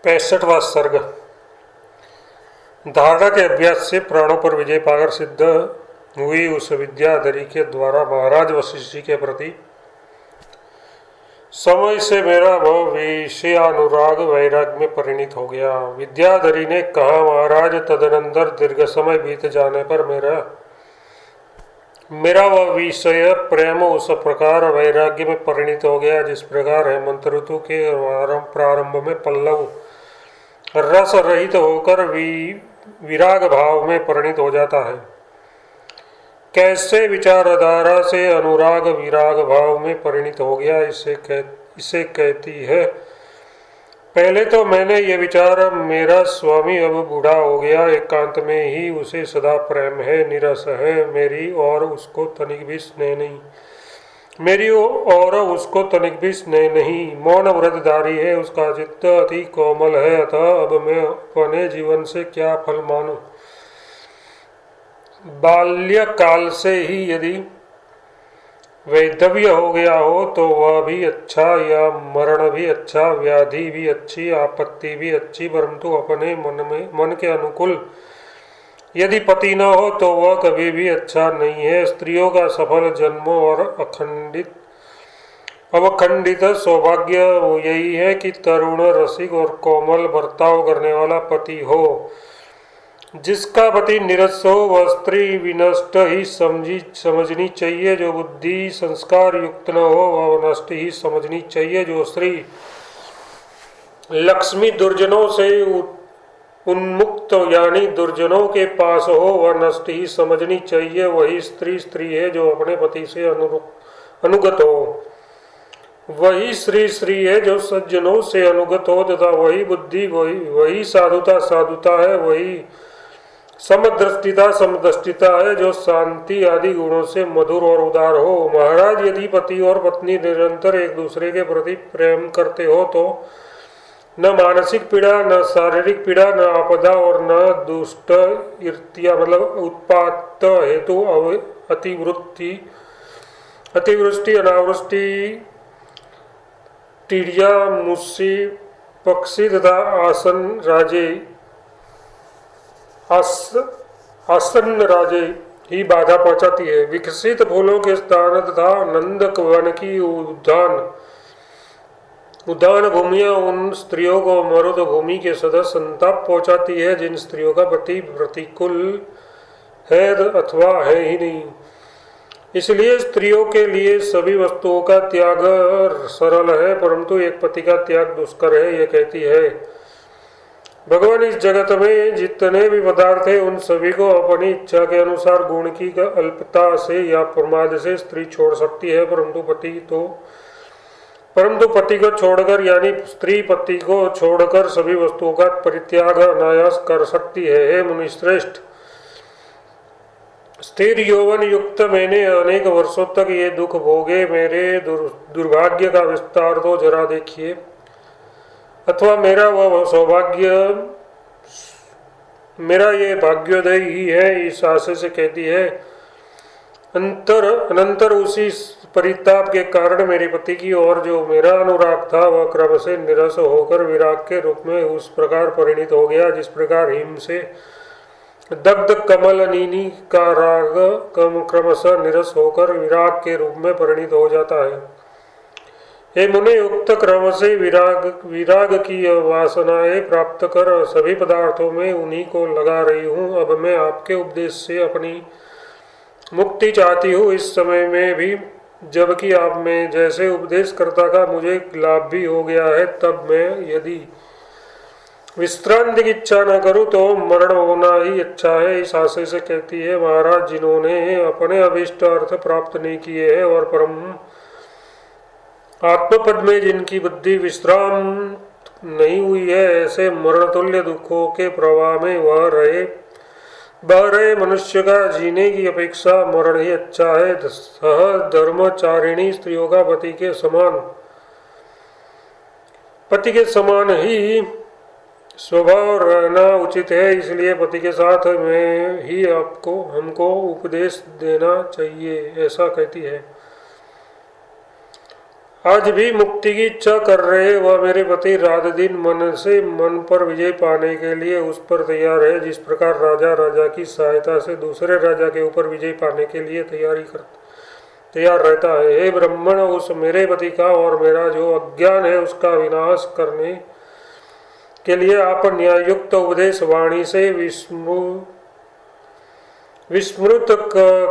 65वां सर्ग। धारणा के अभ्यास से प्राणों पर विजय पाकर सिद्ध हुई उस विद्याधरी के द्वारा महाराज वशिष्ठ जी के प्रति समय से मेरा वह विषयानुराग वैराग्य में परिणित हो गया। विद्याधरी ने कहा, महाराज, तदनंतर दीर्घ समय बीत जाने पर मेरा वह विषय प्रेम उस प्रकार वैराग्य में परिणित हो गया जिस प्रकार हेमंत ऋतु के प्रारंभ में पल्लव रस रहित होकर विराग भाव में परिणित हो जाता है, कैसे विचारधारा से अनुराग विराग भाव में परिणित हो गया, इसे कहती है। पहले तो मैंने ये विचार, मेरा स्वामी अब बूढ़ा हो गया, एकांत में ही उसे सदा प्रेम है, निरस है, मेरी और उसको तनिक भी स्नेह नहीं, मौन व्रतधारी है, उसका चित्त अति कोमल है, अतः अब मैं अपने जीवन से क्या फल मानूं। बाल्यकाल से ही यदि वैधव्य हो गया हो तो वह भी अच्छा, या मरण भी अच्छा, व्याधि भी अच्छी, आपत्ति भी अच्छी, परंतु अपने मन के अनुकूल यदि पति न हो तो वह कभी भी अच्छा नहीं है। स्त्रियों का सफल जन्म और अवखंडित सौभाग्य यही है कि तरुण, रसिक और कोमल बर्ताव करने वाला पति हो। जिसका पति निरस हो वह स्त्री विनष्ट ही समझनी चाहिए, जो बुद्धि संस्कार युक्त न हो वह नष्ट ही समझनी चाहिए, जो स्त्री लक्ष्मी दुर्जनों से उन्मुक्त यानी दुर्जनों के पास हो वह नष्ट ही समझनी चाहिए। वही स्त्री है जो अपने पति से अनुगत हो, वही स्त्री है जो सज्जनों से अनुगत हो, तथा वही बुद्धि वही साधुता है, वही समदृष्टिता है जो शांति आदि गुणों से मधुर और उदार हो। महाराज, यदि पति और पत्नी निरंतर एक दूसरे के प्रति प्रेम करते हो तो न मानसिक पीड़ा, न शारीरिक पीड़ा, न आपदा और न दुष्ट ईर्ष्या उत्पात हेतु अतिवृष्टि, अनावृष्टि, टीडिया, मुस्सी, पक्षी तथा आसन्न राजे ही बाधा पहुंचाती है। विकसित फूलों के स्थान तथा नंदक वन की उद्यान भूमियां उन स्त्रियों को मरुद भूमि के सदा संताप पहुंचाती है जिन स्त्रियों का पति प्रतिकूल है अथवा है ही नहीं। इसलिए स्त्रियों के लिए सभी वस्तुओं का त्याग सरल है, परंतु एक पति का त्याग दुष्कर है। यह कहती है, भगवान, इस जगत में जितने भी पदार्थ है उन सभी को अपनी इच्छा के अनुसार गुण की अल्पता से या प्रमाद से स्त्री छोड़ सकती है, परंतु पति को छोड़कर यानी स्त्री पति को छोड़कर सभी वस्तुओं का परित्याग अनायास कर सकती है। हे मुनिश्रेष्ठ, स्थिर यौवन युक्त मैंने अनेक वर्षों तक ये दुख भोगे, मेरे दुर्भाग्य का विस्तार तो जरा देखिए, अथवा मेरा ये भाग्योदय ही है। इस आशय से कहती है, अनंतर उसी परिताप के कारण मेरे पति की ओर जो मेरा अनुराग था वह क्रम से निरस होकर विराग के रूप में उस प्रकार परिणित हो गया जिस प्रकार हिम से दग्ध कमल नीनी का राग क्रमशः निरस होकर विराग के रूप में परिणित हो जाता है। हे मुने, उक्त क्रम से विराग की वासनाएं प्राप्त कर सभी पदार्थों में उन्हीं को लगा रही हूँ। अब मैं आपके उपदेश से अपनी मुक्ति चाहती हूँ, इस समय में भी, जबकि आप में जैसे उपदेशकर्ता का मुझे लाभ भी हो गया है, तब मैं यदि विश्रांति की इच्छा न करूं तो मरण होना ही अच्छा है। इस आशय से कहती है, महाराज, जिन्होंने अपने अभीष्ट अर्थ प्राप्त नहीं किए हैं और परम आत्मपद में जिनकी बुद्धि विश्राम नहीं हुई है, ऐसे मरण तुल्य दुखों के प्रवाह में बह रहे मनुष्य का जीने की अपेक्षा मरण ही अच्छा है। सह धर्मचारिणी स्त्रियों का पति के समान ही स्वभाव रहना उचित है, इसलिए पति के साथ में ही हमको उपदेश देना चाहिए, ऐसा कहती है। आज भी मुक्ति की इच्छा कर रहे वह मेरे पति रात दिन मन से मन पर विजय पाने के लिए उस पर तैयार है, जिस प्रकार राजा राजा की सहायता से दूसरे राजा के ऊपर विजय पाने के लिए तैयार रहता है। हे ब्राह्मण, उस मेरे पति का और मेरा जो अज्ञान है उसका विनाश करने के लिए आप न्यायुक्त उपदेश वाणी से विस्मृत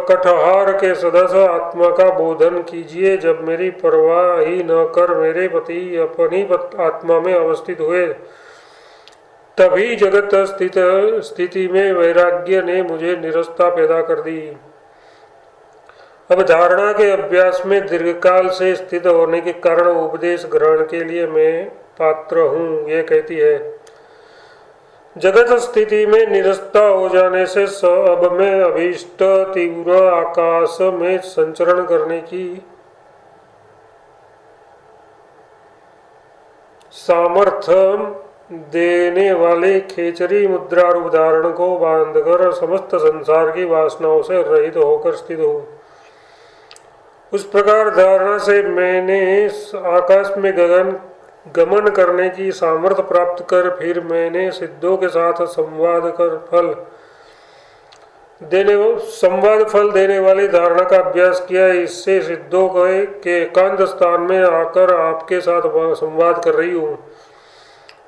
कठहार के सदस्य आत्मा का बोधन कीजिए। जब मेरी परवाह ही न कर मेरे पति अपनी आत्मा में अवस्थित हुए, तभी जगत स्थिति में वैराग्य ने मुझे निरस्ता पैदा कर दी। अब धारणा के अभ्यास में दीर्घकाल से स्थित होने के कारण उपदेश ग्रहण के लिए मैं पात्र हूँ। ये कहती है, जगत स्थिति में निरस्ता हो जाने से अब मैं अभीष्ट तीव्र आकाश में संचरण करने की सामर्थ्य देने वाले खेचरी मुद्रा रूप धारण को बांधकर समस्त संसार की वासनाओं से रहित होकर स्थित हूँ। उस प्रकार धारणा से मैंने आकाश में गमन करने की सामर्थ्य प्राप्त कर फिर मैंने सिद्धों के साथ संवाद फल देने वाली धारणा का अभ्यास किया। इससे सिद्धों के एकांत स्थान में आकर आपके साथ संवाद कर रही हूँ।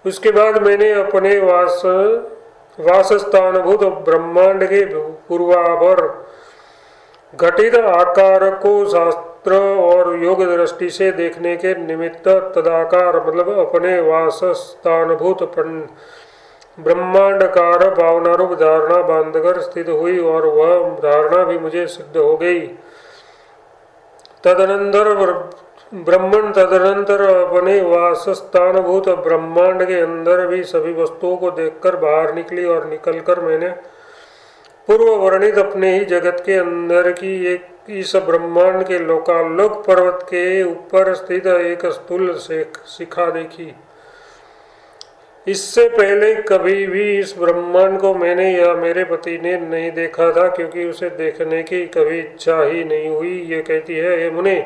उसके बाद मैंने अपने वास स्थानभूत ब्रह्मांड के पूर्वाभर घटित आकार को शास्त्र और योग दृष्टि से देखने के निमित्त तदाकार मतलब अपने वास स्थानभूत ब्रह्मांडकार भावनारूप धारणा बांधकर स्थित हुई और वह धारणा भी मुझे सिद्ध हो गई। तदनंतर अपने वास स्थानभूत ब्रह्मांड के अंदर भी सभी वस्तुओं को देखकर बाहर निकली और निकलकर मैंने पूर्व वर्णित अपने ही जगत के अंदर की एक इस ब्रह्मांड के लोकालोक पर्वत के ऊपर स्थित एक स्थूल शिखा देखी। इससे पहले कभी भी इस ब्रह्मांड को मैंने या मेरे पति ने नहीं देखा था, क्योंकि उसे देखने की कभी इच्छा ही नहीं हुई। ये कहती है, हे मुने,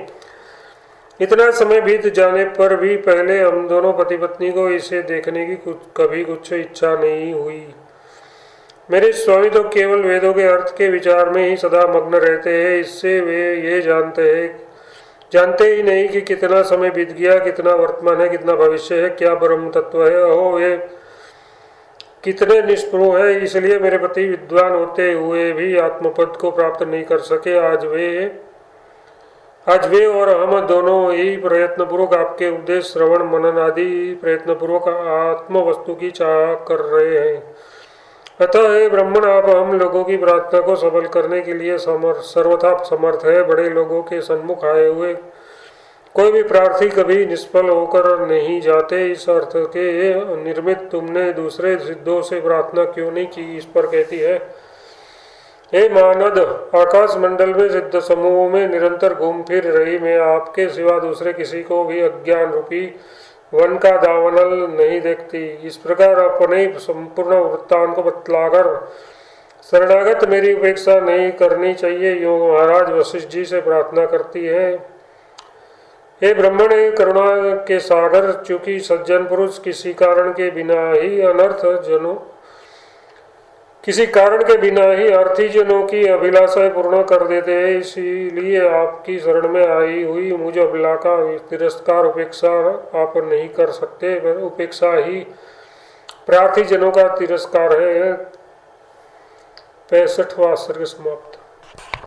इतना समय बीत जाने पर भी पहले हम दोनों पति पत्नी को इसे देखने की कभी कुछ इच्छा नहीं हुई। मेरे स्वामी तो केवल वेदों के अर्थ के विचार में ही सदा मग्न रहते हैं। इससे वे ये जानते ही नहीं कि कितना समय बीत गया, कितना वर्तमान है, कितना भविष्य है, क्या ब्रह्म तत्व है, हो वे कितने निष्प्रभ है। इसलिए मेरे पति विद्वान होते हुए भी आत्मपद को प्राप्त नहीं कर सके। आज वे और हम दोनों ही प्रयत्नपूर्वक आपके उपदेश श्रवण मनन आदि प्रयत्नपूर्वक आत्म वस्तु की चाह कर रहे हैं। अतः हे ब्राह्मण, आप हम लोगों की प्रार्थना को सफल करने के लिए सर्वथा समर्थ है। बड़े लोगों के सन्मुख आए हुए कोई भी प्रार्थी कभी निष्फल होकर नहीं जाते। इस अर्थ के निर्मित तुमने दूसरे सिद्धों से प्रार्थना क्यों नहीं की? इस पर कहती है, हे मानद, आकाश मंडल में सिद्ध समूहों में निरंतर घूम फिर रही मैं आपके सिवा दूसरे किसी को भी अज्ञान रूपी वन का दावानल नहीं देखती। इस प्रकार अपने संपूर्ण वृत्तांत को बतलाकर शरणागत मेरी उपेक्षा नहीं करनी चाहिए, यो महाराज वशिष्ठ जी से प्रार्थना करती है। हे ब्राह्मण, करुणा के सागर, चूंकि सज्जन पुरुष किसी कारण के बिना ही अर्थी जनों की अभिलाषाएं पूर्ण कर देते हैं। इसीलिए आपकी शरण में आई हुई मुझ अभिला का तिरस्कार उपेक्षा आप नहीं कर सकते। उपेक्षा ही प्रार्थी जनों का तिरस्कार है। 65वां सर्ग समाप्त।